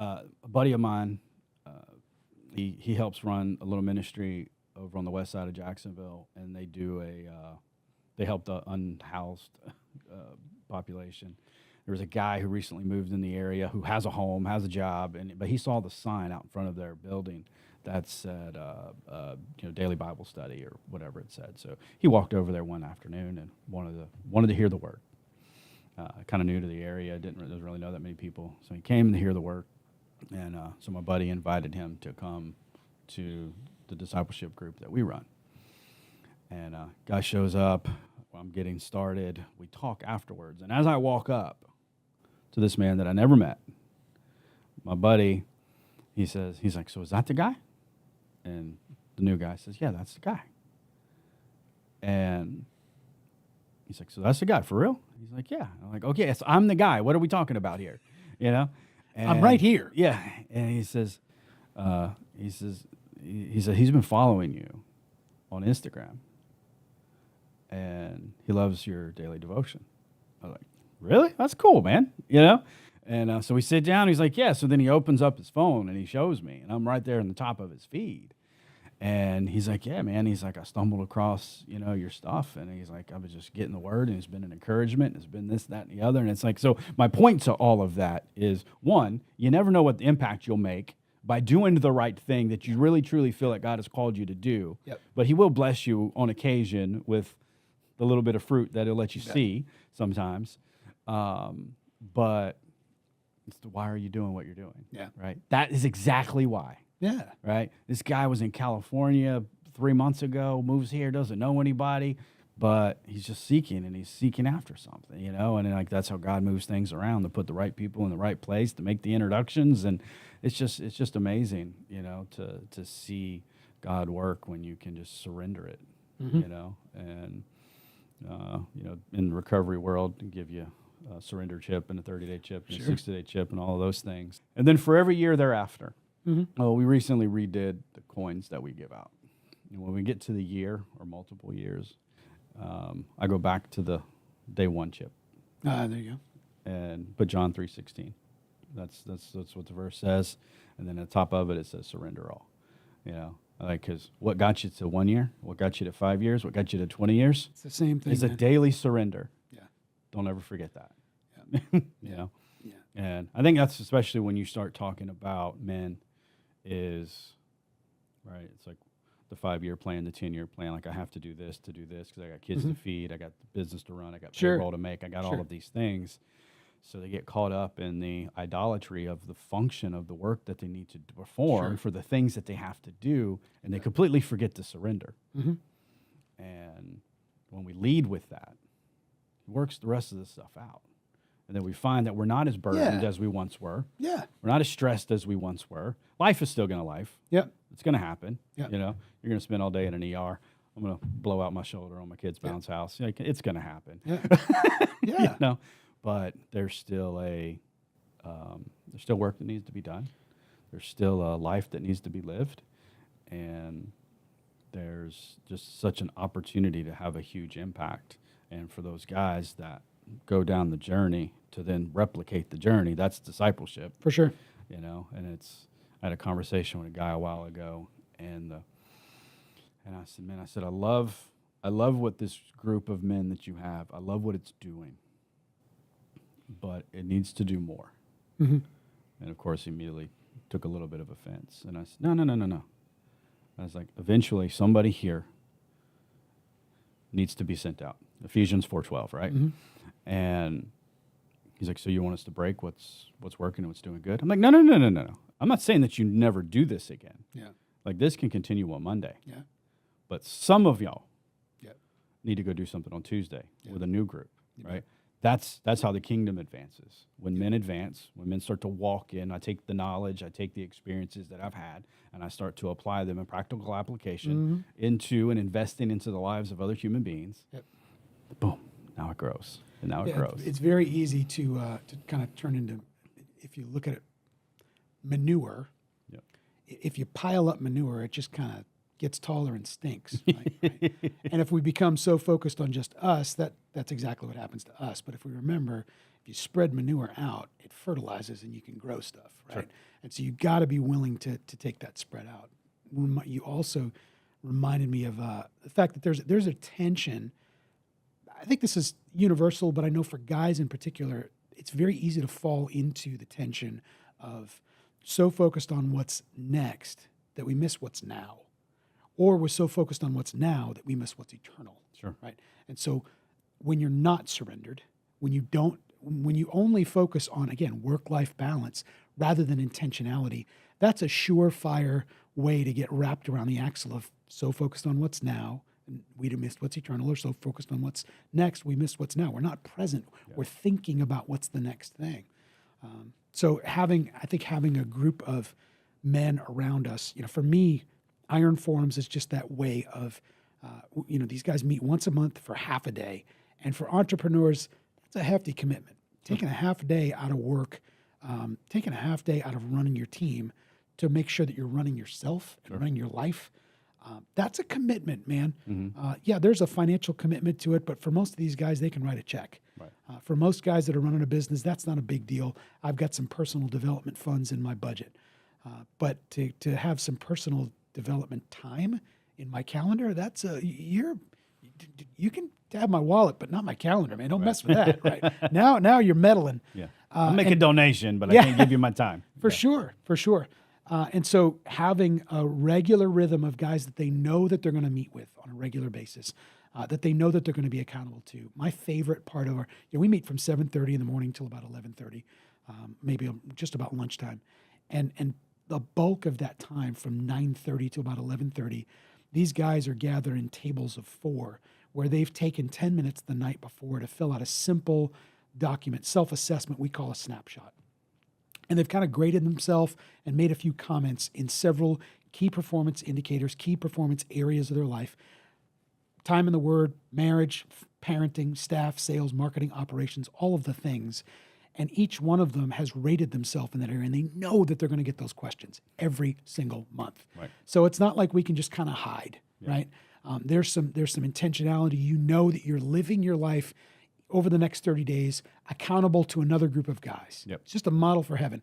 a buddy of mine, he helps run a little ministry over on the west side of Jacksonville, and they do they help the unhoused population. There was a guy who recently moved in the area who has a home, has a job, but he saw the sign out in front of their building that said, daily Bible study or whatever it said. So he walked over there one afternoon and wanted to hear the word. Kind of new to the area, doesn't really know that many people, so he came to hear the word. And so my buddy invited him to come to the discipleship group that we run. And guy shows up. I'm getting started. We talk afterwards. And as I walk up to this man that I never met, my buddy, he's like, so is that the guy? And the new guy says, yeah, that's the guy. And he's like, so that's the guy, for real? He's like, yeah. I'm like, okay, so I'm the guy. What are we talking about here? You know? And I'm right here. Yeah. And he says, he's been following you on Instagram, and he loves your daily devotion. I was like, really? That's cool, man. You know? And so we sit down. He's like, yeah. So then he opens up his phone and he shows me, and I'm right there in the top of his feed. And he's like, yeah, man. He's like, I stumbled across, your stuff. And he's like, I was just getting the word, and it's been an encouragement. It's been this, that, and the other. And it's like, so my point to all of that is, one, you never know what the impact you'll make by doing the right thing that you really, truly feel that God has called you to do. Yep. But he will bless you on occasion with the little bit of fruit that he'll let you see sometimes. But it's why are you doing what you're doing? Yeah. Right? That is exactly why. Yeah. Right? This guy was in California 3 months ago, moves here, doesn't know anybody, but he's just seeking, and he's seeking after something, and that's how God moves things around, to put the right people in the right place, to make the introductions. And it's just amazing, to see God work when you can just surrender it, and, in the recovery world, to give you a surrender chip and a 30-day chip and a 60-day chip and all of those things. And then for every year thereafter, we recently redid the coins that we give out. And when we get to the year or multiple years, I go back to the day one chip. There you go. But John 3:16, that's what the verse says. And then at the top of it, it says surrender all. Because what got you to 1 year, what got you to 5 years, what got you to 20 years? It's the same thing. It's a daily surrender. Yeah. Don't ever forget that. Yeah. Yeah. Yeah. And I think that's especially when you start talking about men is, right, it's like the 5-year plan, the 10-year plan. Like, I have to do this because I got kids to feed, I got the business to run, I got payroll to make, I got all of these things. So they get caught up in the idolatry of the function of the work that they need to perform for the things that they have to do, and they completely forget to surrender. And when we lead with that, it works the rest of this stuff out. And then we find that we're not as burdened as we once were. Yeah. We're not as stressed as we once were. Life is still going to life. Yep. It's going to happen. Yep. You're going to spend all day in an ER. I'm going to blow out my shoulder on my kid's bounce house. It's going to happen. Yeah. Yeah. But there's still there's still work that needs to be done. There's still a life that needs to be lived. And there's just such an opportunity to have a huge impact. And for those guys that go down the journey to then replicate the journey, that's discipleship. For sure. And I had a conversation with a guy a while ago, and I said, man, I love what this group of men that you have, I love what it's doing, but it needs to do more. And of course, he immediately took a little bit of offense. And I said, no. I was like, eventually somebody here needs to be sent out. Ephesians 4:12, right? And he's like, so you want us to break what's working and what's doing good? I'm like, no. I'm not saying that you never do this again. Yeah. Like, this can continue on Monday. Yeah. But some of y'all need to go do something on Tuesday with a new group, right? That's how the kingdom advances. When men advance, when men start to walk in, I take the knowledge, I take the experiences that I've had, and I start to apply them in practical application into and investing into the lives of other human beings. Yep. Boom. Now it grows. And now it grows. It's very easy to kind of turn into, if you look at it, manure. Yep. If you pile up manure, it just kind of gets taller and stinks. Right? And if we become so focused on just us, that's exactly what happens to us. But if we remember, If you spread manure out, it fertilizes and you can grow stuff, right? Sure. And so you got to be willing to take that spread out. You also reminded me of the fact that there's a tension. I think this is universal, but I know for guys in particular, it's very easy to fall into the tension of so focused on what's next that we miss what's now. Or we're so focused on what's now that we miss what's eternal. Sure. Right. And so when you're not surrendered, when you only focus on, again, work-life balance rather than intentionality, that's a surefire way to get wrapped around the axle of so focused on what's now, and we missed what's eternal, or so focused on what's next, we missed what's now. We're not present. Yeah. We're thinking about what's the next thing. So having a group of men around us, for me, Iron Forums is just that way of, these guys meet once a month for half a day. And for entrepreneurs, that's a hefty commitment. Taking a half day out of work, taking a half day out of running your team to make sure that you're running yourself and running your life, that's a commitment, man. Mm-hmm. There's a financial commitment to it, but for most of these guys, they can write a check. Right. For most guys that are running a business, that's not a big deal. I've got some personal development funds in my budget. But to have some personal development time in my calendar, that's you can have my wallet, but not my calendar, man. Don't mess with that, right? Now you're meddling. Yeah. I'll make a donation, but I can't give you my time. For sure. And so having a regular rhythm of guys that they know that they're going to meet with on a regular basis, that they know that they're going to be accountable to. My favorite part of we meet from 7:30 in the morning till about 11:30, maybe just about lunchtime. And the bulk of that time from 9:30 to about 11:30, these guys are gathered in tables of 4 where they've taken 10 minutes the night before to fill out a simple document, self-assessment we call a snapshot. And they've kind of graded themselves and made a few comments in several key performance indicators, key performance areas of their life. Time in the Word, marriage, parenting, staff, sales, marketing, operations, all of the things. And each one of them has rated themselves in that area, and they know that they're going to get those questions every single month. Right. So it's not like we can just kind of hide, right? There's some intentionality. You know that you're living your life over the next 30 days accountable to another group of guys. Yep. It's just a model for heaven.